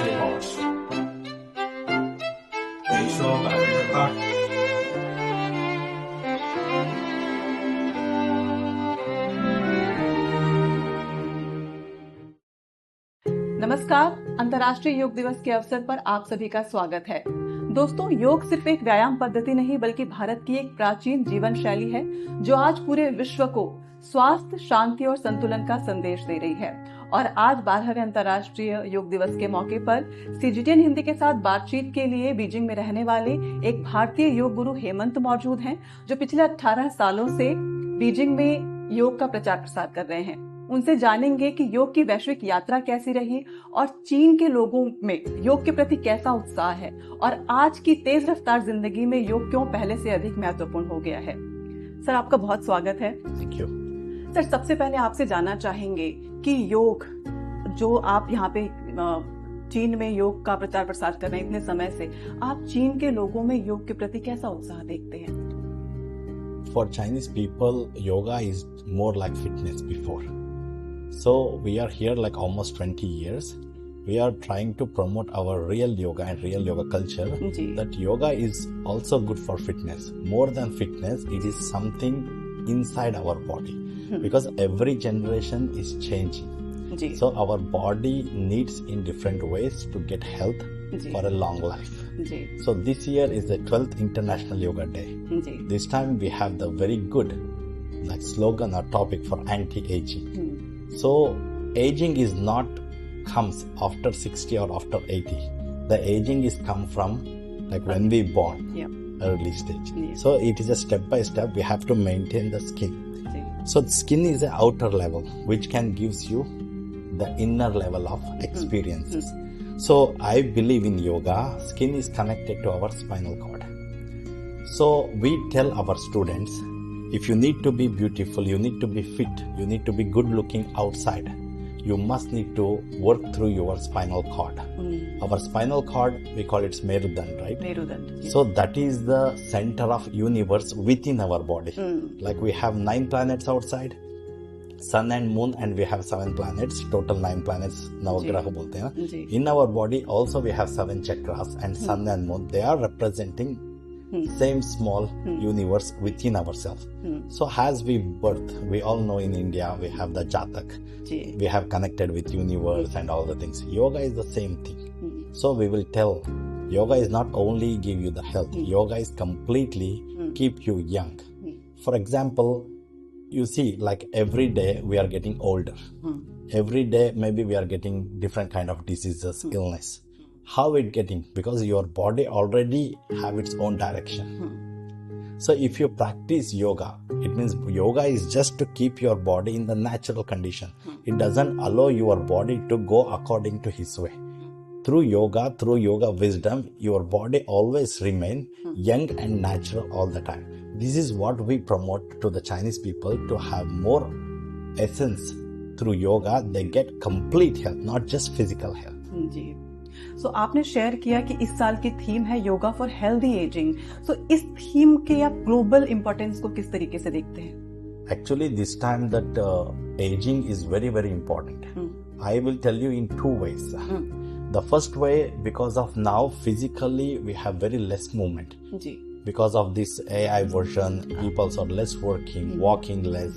Reports. 没说100%。नमस्कार, अंतर्राष्ट्रीय योग दिवस के अवसर पर आप सभी का स्वागत है। दोस्तों, योग सिर्फ एक व्यायाम पद्धति नहीं बल्कि भारत की एक प्राचीन जीवन शैली है जो आज पूरे विश्व को स्वास्थ्य, शांति और संतुलन का संदेश दे रही है। और आज 12वें अंतर्राष्ट्रीय योग दिवस के मौके पर CGTN हिंदी के साथ बातचीत के लिए बीजिंग में रहने वाले एक भारतीय योग गुरु हेमंत मौजूद हैं, जो पिछले 18 सालों से बीजिंग में योग का प्रचार प्रसार कर रहे हैं। उनसे जानेंगे कि योग की वैश्विक यात्रा कैसी रही और चीन के लोगों में योग के प्रति कैसा उत्साह है और आज की तेज रफ्तार जिंदगी में योग क्यों पहले से अधिक महत्वपूर्ण हो गया है। सर, आपका बहुत स्वागत है। Thank you. सर, सबसे पहले आपसे जानना चाहेंगे कि योग जो आप यहाँ पे चीन में योग का प्रचार प्रसार कर रहे हैं इतने समय से, आप चीन के लोगों में योग के प्रति कैसा उत्साह देखते हैं? For Chinese people, yoga is more like fitness before. So we are here like almost 20 years. We are trying to promote our real yoga and real yoga culture. That yoga is also good for fitness. More than fitness, it is something inside our body. Because every generation is changing. So our body needs in different ways to get health for a long life. So this year is the 12th International Yoga Day. This time we have the very good slogan or topic for anti-aging. So aging is not comes after 60 or after 80. The aging is come from when we born, early stage. So it is a step by step. We have to maintain the skin. So the skin is the outer level which can gives you the inner level of experiences. So I believe in yoga, skin is connected to our spinal cord. So we tell our students, if you need to be beautiful, you need to be fit, you need to be good looking outside, you must need to work through your spinal cord. Our spinal cord, we call it Merudand, right? Merudand. So that is the center of universe within our body. Like we have 9 planets outside, sun and moon, and we have 7 planets, total 9 planets, Navagraha bolte hain na. In our body also we have 7 chakras, and sun and moon, they are representing same small universe within ourselves. So as we birth, we all know in India we have the Jatak. We have connected with universe and all the things. Yoga is the same thing. So we will tell, yoga is not only give you the health, yoga is completely keep you young. For example, you see like every day we are getting older. Every day maybe we are getting different kind of diseases, illness. How it getting? Because your body already have its own direction. So if you practice yoga, it means yoga is just to keep your body in the natural condition. It doesn't allow your body to go according to his way. Through yoga wisdom, your body always remain young and natural all the time. This is what we promote to the Chinese people, to have more essence through yoga. They get complete health, not just physical health. So, आपने share किया कि इस साल की theme है yoga for healthy ageing. सो इस theme के आप ग्लोबल इंपॉर्टेंस को किस तरीके से देखते हैं? Actually, this time that aging is very, very important. I will tell you in 2 ways. The first way, because of now physically we have very less movement. Because of this AI version, people are less working, walking less,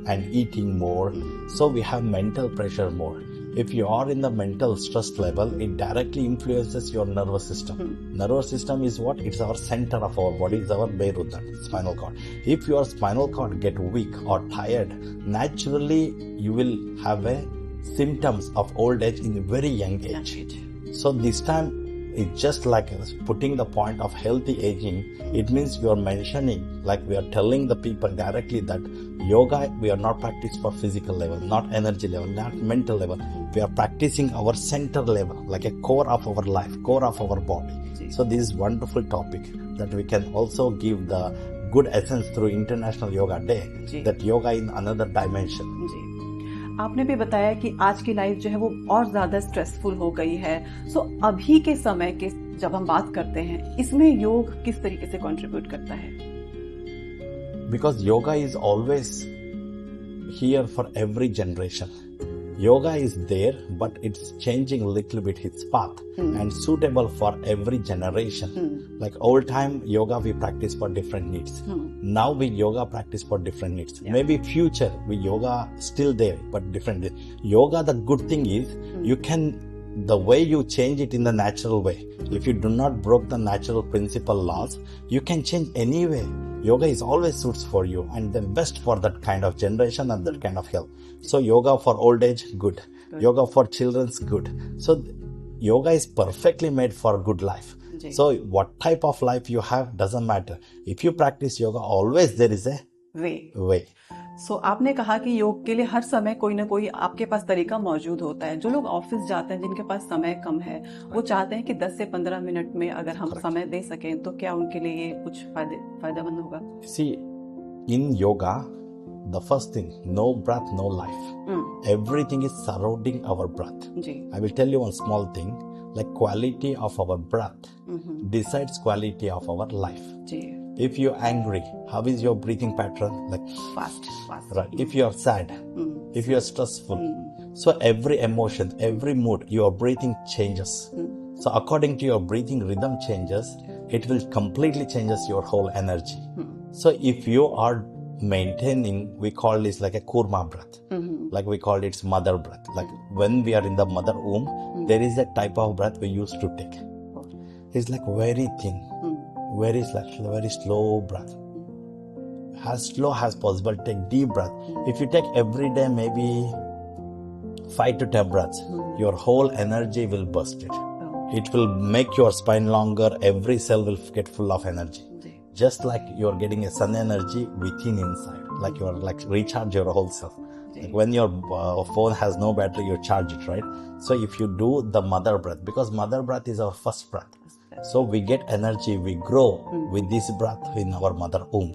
and eating more. So we have mental pressure more. If you are in the mental stress level, it directly influences your nervous system. Nervous system is what? It's our center of our body, it's our Merudand, spinal cord. If your spinal cord get weak or tired, naturally you will have symptoms of old age in a very young age. So this time, it's just like putting the point of healthy aging. It means we are mentioning, like we are telling the people directly that yoga, we are not practicing for physical level, not energy level, not mental level. We are practicing our center level, like a core of our life, core of our body. So this is wonderful topic that we can also give the good essence through International Yoga Day, that yoga in another dimension. आपने भी बताया कि आज की life जो है वो और ज्यादा स्ट्रेसफुल हो गई है। सो अभी के समय के जब हम बात करते हैं, इसमें योग किस तरीके से कंट्रीब्यूट करता है? Because yoga is always here for every generation. Yoga is there, but it's changing a little bit its path and suitable for every generation. Like old time yoga we practice for different needs. Now we yoga practice for different needs. Maybe future we yoga still there, but different. Yoga, the good thing is you can, the way you change it in the natural way. If you do not break the natural principle laws, you can change any way. Yoga is always suits for you and the best for that kind of generation and that kind of health. So yoga for old age, good. Yoga for children's, good. So yoga is perfectly made for good life. So what type of life you have doesn't matter. If you practice yoga, always there is a way. सो आपने कहा कि योग के लिए हर समय कोई ना कोई आपके पास तरीका मौजूद होता है। जो लोग ऑफिस जाते हैं, जिनके पास समय कम है, वो चाहते हैं कि 10 से 15 मिनट में अगर हम समय दे सकें तो क्या उनके लिए ये कुछ फायदेमंद होगा? See, in yoga, the first thing, no breath, no life. Everything is surrounding our breath. I will tell you one small thing, like quality of our breath decides quality of our life. If you're angry, how is your breathing pattern? Like fast. Right. If you are sad, if you are stressful, so every emotion, every mood, your breathing changes. So according to your breathing rhythm changes, it will completely changes your whole energy. So if you are maintaining, we call this like a kurma breath, like we call it mother breath. Like when we are in the mother womb, there is a type of breath we used to take. It's like very thin. Very slow breath. As slow as possible, take deep breath. If you take every day maybe 5 to 10 breaths, your whole energy will burst it. It will make your spine longer, every cell will get full of energy. Just like you're getting a sun energy within inside, like you're like recharge your whole self. Like when your phone has no battery, you charge it, right? So if you do the mother breath, because mother breath is our first breath. So we get energy, we grow with this breath in our mother womb.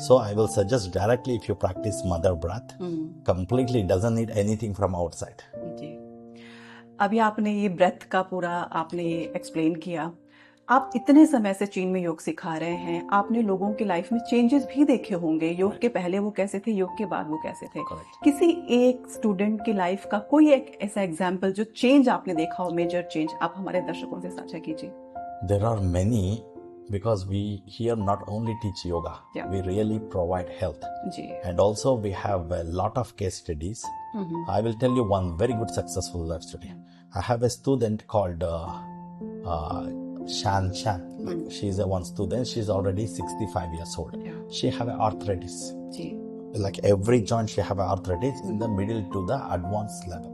So I will suggest directly if you practice mother breath, completely doesn't need anything from outside. अभी आपने ये breath का पूरा आपने explain किया। आप इतने समय से चीन में योग सिखा रहे हैं, आपने लोगों की लाइफ में चेंजेस भी देखे होंगे। योग के पहले वो कैसे थे, योग के बाद वो कैसे थे। किसी एक स्टूडेंट की लाइफ का कोई एक ऐसा एग्जाम्पल जो चेंज आपने देखा हो, मेजर चेंज, आप हमारे दर्शकों से साझा कीजिए। There are many, because we here not only teach yoga, we really provide health. And also we have a lot of case studies. I will tell you one very good successful life story. I have a student called Shan. She's a one student. She's already 65 years old. She have arthritis. Like every joint she have arthritis in the middle to the advanced level.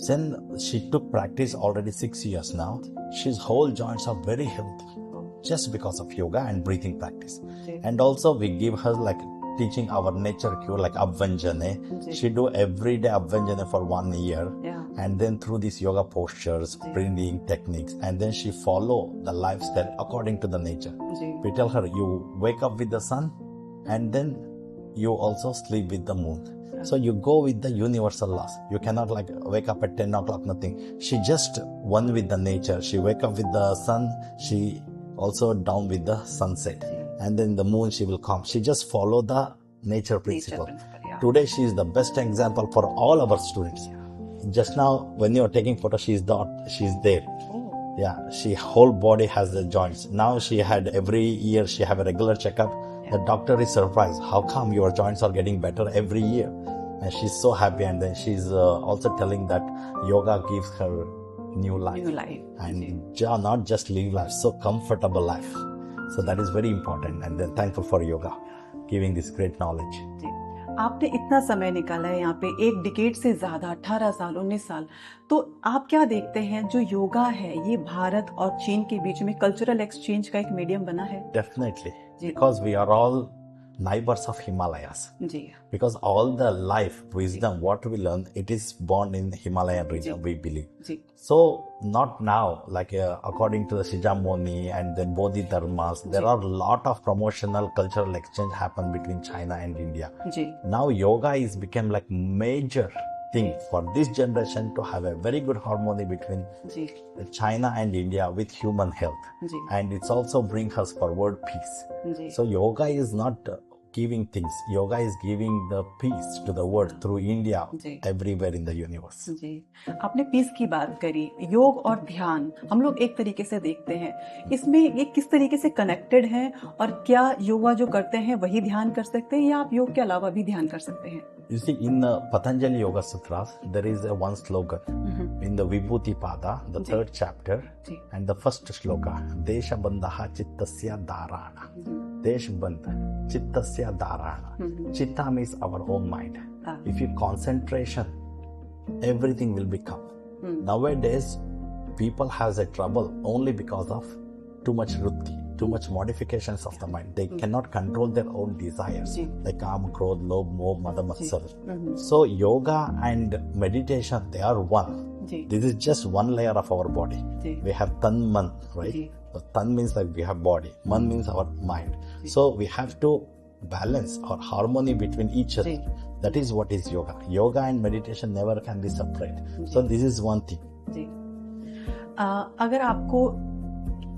Then she took practice already 6 years now. She's whole joints are very healthy just because of yoga and breathing practice. And also we give her like teaching our nature cure like Abvanjane. She do every day Abvanjane for 1 year. And then through these yoga postures, breathing techniques, and then she follow the lifestyle according to the nature. We tell her you wake up with the sun and then you also sleep with the moon. So you go with the universal laws. You cannot like wake up at 10 o'clock, nothing. She just one with the nature. She wake up with the sun. She also down with the sunset. And then the moon, she will come. She just follow the nature principle. Today, she is the best example for all our students. Just now, when you are taking photo, she's there. Yeah, she whole body has the joints. Now she had every year, she have a regular checkup. The doctor is surprised. How come your joints are getting better every year? And she's so happy. And then she's also telling that yoga gives her new life. And not just live life, so comfortable life. So that is very important. And then thankful for yoga, giving this great knowledge. आपने इतना समय निकाला है यहाँ पे, 1 decade से ज्यादा, 18 साल, 19 साल, तो आप क्या देखते हैं जो योगा है ये भारत और चीन के बीच में कल्चरल एक्सचेंज का एक मीडियम बना है? Definitely, because we are all neighbors of Himalayas. Because all the life, wisdom, what we learn, it is born in Himalayan region, we believe. So not now, like according to the Shijamoni and the Bodhidharmas, there are a lot of promotional cultural exchange happen between China and India. Now yoga is become like major thing for this generation to have a very good harmony between China and India with human health. And it's also bring us forward peace. So yoga is not giving things. Yoga is giving the peace to the world through India, ji. everywhere in the universe. जी, आपने piece की बात करी। योग और ध्यान हम लोग एक तरीके से देखते हैं, इसमें ये किस तरीके से कनेक्टेड हैं और क्या योगा जो करते हैं वही ध्यान कर सकते हैं या आप योग के अलावा भी ध्यान कर सकते हैं? You see, in Patanjali Yoga Sutras, there is one slogan in the Vibhuti Pada, the ji. 3rd chapter, ji. and the first shloka, Desha Bandha Chittasya Dharana. Desh Bandha Chittasya Dharana. Chitta means our own mind. If you concentration, everything will become. Nowadays, people have a trouble only because of too much rutti, too much modifications of the mind. They cannot control their own desires, ji. like Kam, Krodh, Lobh, Moh, Mada, Matsar. So yoga and meditation, they are one. Ji. This is just one layer of our body. Ji. We have tan, man, right? Ji. So tan means like we have body, man means our mind. So we have to balance or harmony between each other. That is what is yoga. Yoga and meditation never can be separate. So this is one thing. जी। अगर आपको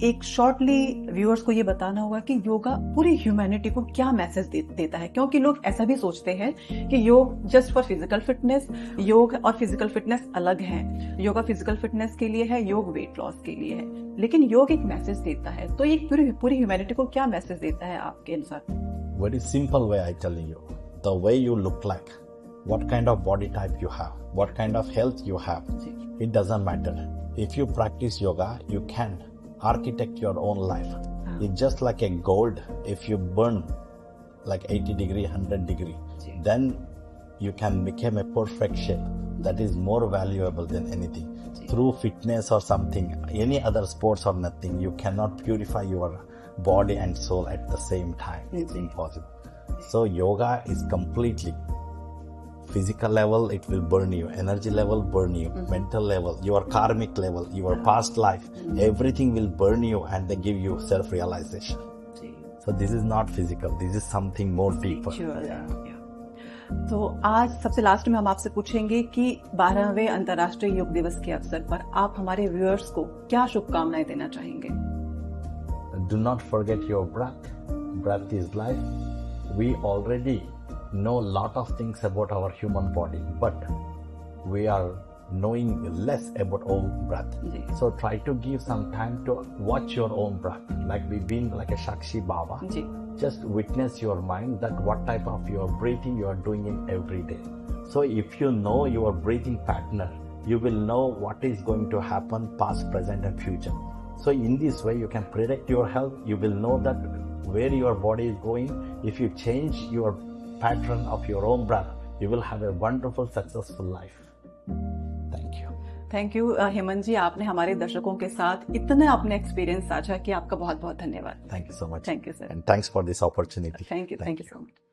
एक shortly viewers को ये बताना होगा कि योगा पूरी humanity को क्या मैसेज देता है, क्योंकि लोग ऐसा भी सोचते हैं कि योग जस्ट फॉर फिजिकल फिटनेस, योग और फिजिकल फिटनेस अलग हैं। योगा फिजिकल फिटनेस के लिए है, योग वेट लॉस के लिए है, लेकिन योग एक मैसेज देता है। तो ये पूरी ह्यूमैनिटी को क्या मैसेज देता है आपके अनुसार? Very simple way I telling you. The way you look like, what kind of body type you have, what kind of health you have, it doesn't matter. If you practice yoga, you can architect your own life. It's just like a gold. If you burn like 80 degree, 100 degree, then you can become a perfect shape. That is more valuable than anything. Through fitness or something, any other sports or nothing, you cannot purify your body and soul at the same time. It's impossible. So yoga is completely physical level, it will burn you, energy level burn you, mental level, your karmic level, your past life, everything will burn you and they give you self-realization. So this is not physical, this is something more deeper. तो आज सबसे last में हम आपसे पूछेंगे कि 12वें अंतर्राष्ट्रीय योग दिवस के अवसर पर आप हमारे व्यूअर्स को क्या शुभकामनाएं देना चाहेंगे? Do not forget your breath. Breath is life. We already know a lot of things about our human body, but we are knowing less about own breath. So try to give some time to watch your own breath, like we being like a Shakshi Baba. Just witness your mind that what type of your breathing you are doing in every day. So if you know your breathing pattern, you will know what is going to happen past, present and future. So in this way you can predict your health. You will know that where your body is going. If you change your pattern of your own breath, you will have a wonderful, successful life. Thank you. Thank you Hemant ji, आपने हमारे दर्शकों के साथ इतना अपने experience साझा किया। आपका बहुत बहुत धन्यवाद। Thank you so much. Thank you, sir. And thanks for this opportunity. Thank you so much.